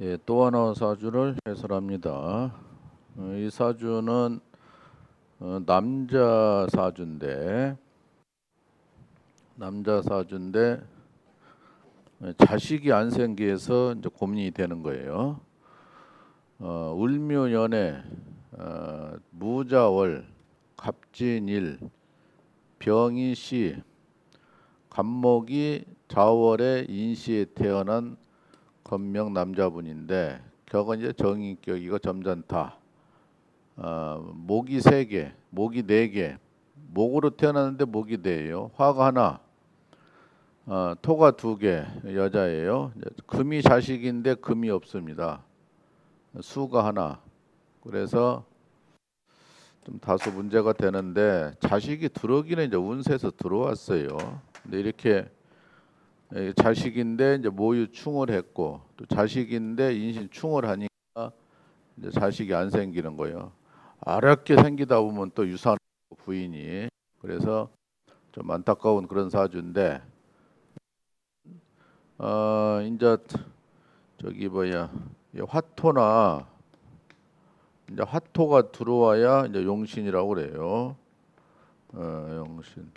예, 또 하나 사주를 해설합니다. 이 사주는 남자 사주인데 자식이 안 생겨서 이제 고민이 되는 거예요. 을묘년에 무자월, 갑진일, 병이시, 간목이 자월에 인시에 태어난 건명 남자분인데 격은 이제 정인격이고 점잖다. 목이 세 개, 목이 네 개. 목으로 태어났는데 목이 네예요. 화가 하나, 토가 두 개, 여자예요. 금이 자식인데 금이 없습니다. 수가 하나. 그래서 좀 다소 문제가 되는데 자식이 들어오기는 이제 운세에서 들어왔어요. 근데 이렇게 자식인데 이제 모유충을 했고 또 자식인데 인신충을 하니까 이제 자식이 안 생기는 거예요. 어렵게 생기다 보면 또 유산 부인이 그래서 좀 안타까운 그런 사주인데 이제 저기 뭐야 이 화토나 이제 화토가 들어와야 이제 용신이라고 그래요. 용신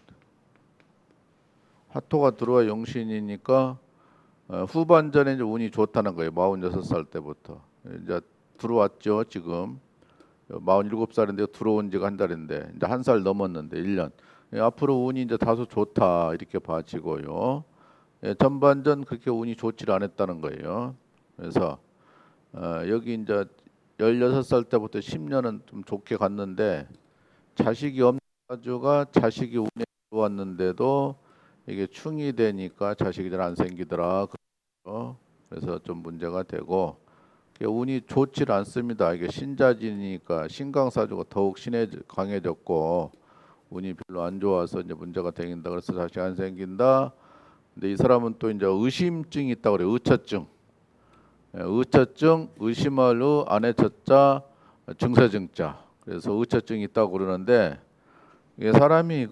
화토가 들어와 용신이니까 후반전에 이제 운이 좋다는 거예요. 46살 때부터 이제 들어왔죠. 지금 47살인데 들어온 지가 한 달인데 이제 한 살 넘었는데 1년. 앞으로 운이 이제 다소 좋다 이렇게 봐지고요. 전반전 그렇게 운이 좋지 않았다는 거예요. 그래서 여기 이제 16살 때부터 10년은 좀 좋게 갔는데 자식이 없는 가주가 자식이 운에 들어왔는데도 이게 충이 되니까 자식이 잘 안 생기더라. 그래서 좀 문제가 되고 운이 좋질 않습니다. 이게 신자진이니까 신강사주가 더욱 강해졌고 운이 별로 안 좋아서 이제 문제가 생긴다. 그래서 다시 안 생긴다. 근데 이 사람은 또 이제 의심증이 있다고 그래요. 의처증. 의처증, 의심할 의, 안의 처자, 증세증자. 그래서 의처증이 있다고 그러는데 이게 사람이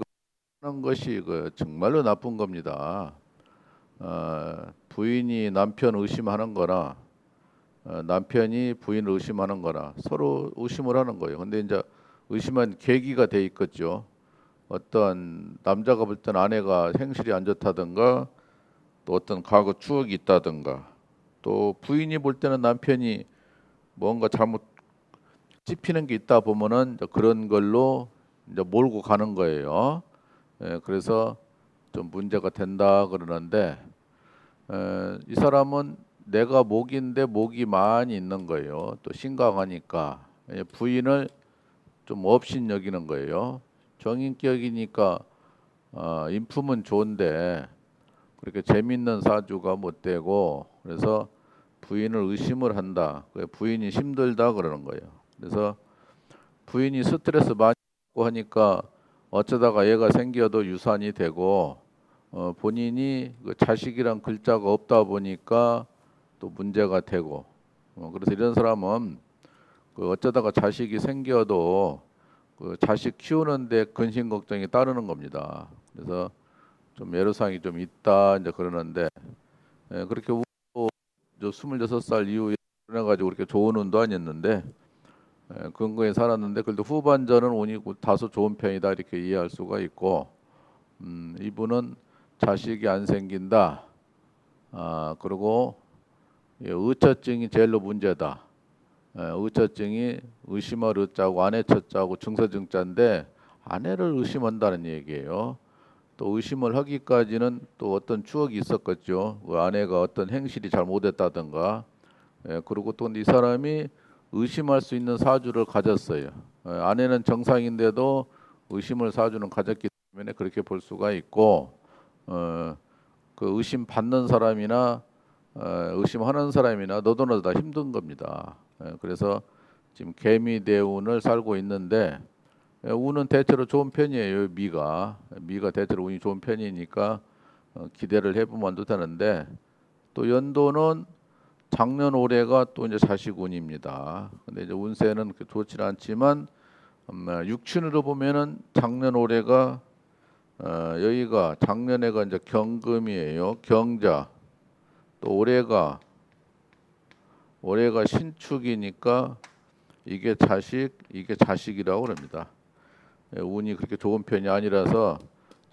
하는 것이 정말로 나쁜 겁니다. 부인이 남편 의심하는 거나 남편이 부인을 의심하는 거나 서로 의심을 하는 거예요. 근데 이제 의심한 계기가 돼 있겠죠. 어떤 남자가 볼 때는 아내가 행실이 안 좋다든가 또 어떤 과거 추억이 있다든가 또 부인이 볼 때는 남편이 뭔가 잘못 찝히는 게 있다 보면은 이제 그런 걸로 이제 몰고 가는 거예요. 그래서 좀 문제가 된다 그러는데 이 사람은 내가 목인데 목이 많이 있는 거예요. 또 신강하니까 부인을 좀 업신 여기는 거예요. 정인격이니까 인품은 좋은데 그렇게 재밌는 사주가 못 되고 그래서 부인을 의심을 한다. 부인이 힘들다 그러는 거예요. 그래서 부인이 스트레스 많이 받고 하니까 어쩌다가 얘가 생겨도 유산이 되고 본인이 그 자식이란 글자가 없다 보니까 또 문제가 되고 그래서 이런 사람은 어쩌다가 자식이 생겨도 그 자식 키우는데 근심 걱정이 따르는 겁니다. 그래서 좀 애로사항이 좀 있다 이제 그러는데 그렇게 26살 이후에 그래가지고 그렇게 좋은 운도 아니었는데 근거에 살았는데 그래도 후반전은 운이 다소 좋은 편이다 이렇게 이해할 수가 있고 이분은 자식이 안 생긴다. 그리고 의처증이 제일로 문제다. 의처증이 의심할 의자고 아내 처자고 증서증자인데 아내를 의심한다는 얘기예요. 또 의심을 하기까지는 또 어떤 추억이 있었겠죠. 그 아내가 어떤 행실이 잘못했다든가. 그리고 또 이 사람이 의심할 수 있는 사주를 가졌어요. 아내는 정상인데도 의심을 사주는 가졌기 때문에 그렇게 볼 수가 있고 그 의심 받는 사람이나 의심하는 사람이나 너도나도 다 힘든 겁니다. 그래서 지금 개미 대운을 살고 있는데 운은 대체로 좋은 편이에요. 미가 대체로 운이 좋은 편이니까 기대를 해보면 되는데 또 연도는 작년 올해가 또 이제 자식 운입니다. 근데 이제 운세는 좋지 않지만 육춘으로 보면은 작년 올해가 여기가 작년에가 이제 경금이에요. 경자. 또 올해가 올해가 신축이니까 이게 자식이라고 그럽니다. 운이 그렇게 좋은 편이 아니라서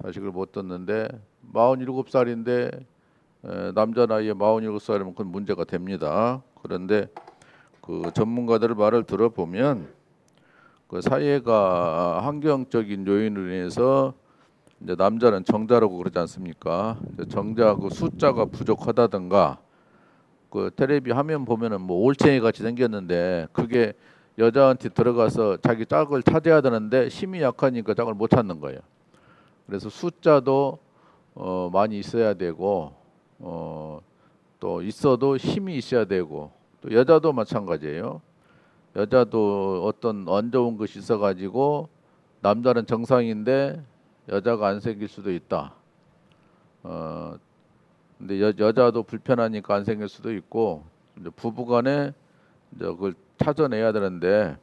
자식을 못 뒀는데 47살인데 남자 나이에 47살이면 그건 문제가 됩니다. 그런데 그 전문가들 말을 들어보면 그 사회가 환경적인 요인으로 인해서 이제 남자는 정자라고 그러지 않습니까? 정자 그 숫자가 부족하다든가 그 텔레비 화면 보면은 뭐 올챙이 같이 생겼는데 그게 여자한테 들어가서 자기 짝을 찾아야 되는데 힘이 약하니까 짝을 못 찾는 거예요. 그래서 숫자도 많이 있어야 되고 또 있어도 힘이 있어야 되고 또 여자도 마찬가지예요. 여자도 어떤 안 좋은 것이 있어가지고 남자는 정상인데 여자가 안 생길 수도 있다. 근데 여자도 불편하니까 안 생길 수도 있고 이제 부부간에 이제 그걸 찾아내야 되는데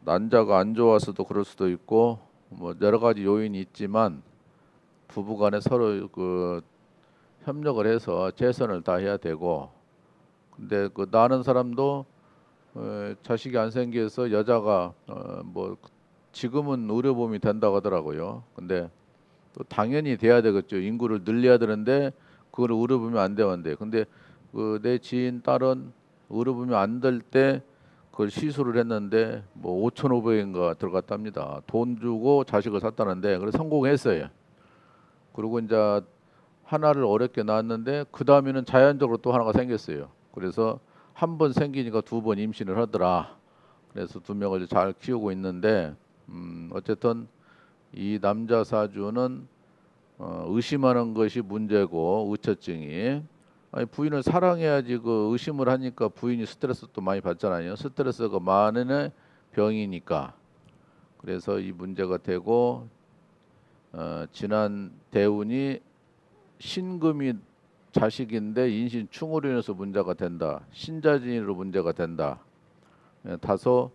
남자가 안 좋아서도 그럴 수도 있고 뭐 여러 가지 요인이 있지만 부부간에 서로 그 협력을 해서 최선을 다해야 되고 근데 그 낳는 사람도 자식이 안 생겨서 여자가 뭐 지금은 의료보험이 된다고 하더라고요. 근데 또 당연히 돼야 되겠죠. 인구를 늘려야 되는데 그걸 의료보험이 안 되는데 근데 그 내 지인 딸은 의료보험이 안 될 때 그걸 시술을 했는데 뭐 5,500엔가 들어갔답니다. 돈 주고 자식을 샀다는데 그래서 성공했어요. 그리고 이제 하나를 어렵게 낳았는데 그 다음에는 자연적으로 또 하나가 생겼어요. 그래서 한 번 생기니까 두 번 임신을 하더라. 그래서 두 명을 잘 키우고 있는데 어쨌든 이 남자 사주는 의심하는 것이 문제고 의처증이 아니 부인을 사랑해야지 그 의심을 하니까 부인이 스트레스 또 많이 받잖아요. 스트레스가 많은 병이니까 그래서 이 문제가 되고 지난 대운이 신금이 자식인데 인신충으로 인해서 문제가 된다. 신자진으로 문제가 된다. 다소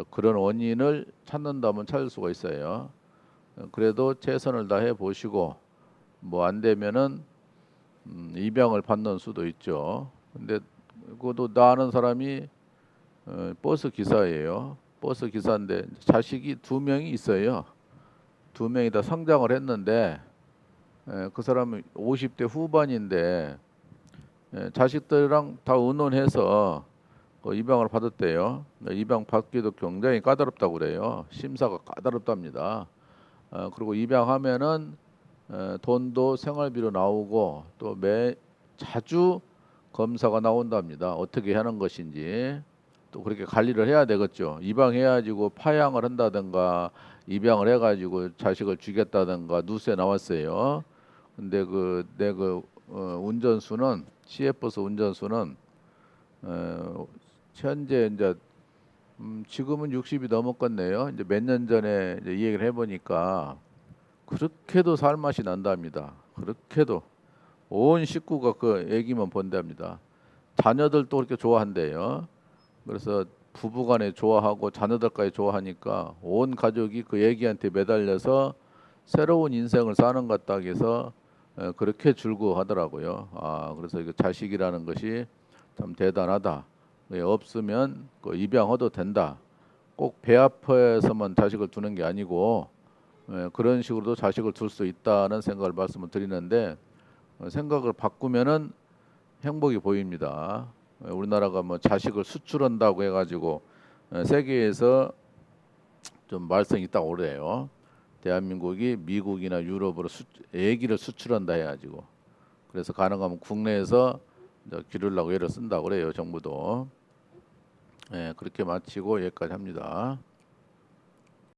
그런 원인을 찾는다면 찾을 수가 있어요. 그래도 최선을 다해 보시고 뭐 안 되면은 입양을 받는 수도 있죠. 근데 그것도 나 아는 사람이 버스 기사예요. 버스 기사인데 자식이 두 명이 있어요. 두 명이 다 성장을 했는데 그 사람은 50대 후반인데 자식들이랑 다 의논해서 입양을 받았대요. 입양 받기도 굉장히 까다롭다고 그래요. 심사가 까다롭답니다. 그리고 입양하면은 돈도 생활비로 나오고 또 자주 검사가 나온답니다. 어떻게 하는 것인지 또 그렇게 관리를 해야 되겠죠. 입양해가지고 파양을 한다든가 입양을 해가지고 자식을 주겠다든가 뉴스에 나왔어요. 근데 내 운전수는 CF버스 운전수는 현재 이제 지금은 60이 넘었겠네요. 이제 몇 년 전에 이제 이 얘기를 해보니까 그렇게도 살맛이 난답니다. 그렇게도 온 식구가 그 애기만 본답니다. 자녀들도 그렇게 좋아한대요. 그래서 부부간에 좋아하고 자녀들까지 좋아하니까 온 가족이 그 애기한테 매달려서 새로운 인생을 사는 것 같다 해서 그렇게 즐거워하더라고요. 그래서 이거 자식이라는 것이 참 대단하다. 없으면 그 입양해도 된다. 꼭 배 아파서만 자식을 두는 게 아니고 그런 식으로도 자식을 둘 수 있다는 생각을 말씀을 드리는데 생각을 바꾸면은 행복이 보입니다. 우리나라가 뭐 자식을 수출한다고 해가지고 세계에서 좀 말썽이 있다고 그래요. 대한민국이 미국이나 유럽으로 애기를 수출한다 해가지고 그래서 가능하면 국내에서 기르려고 애를 쓴다고 그래요. 정부도. 그렇게 마치고 여기까지 합니다.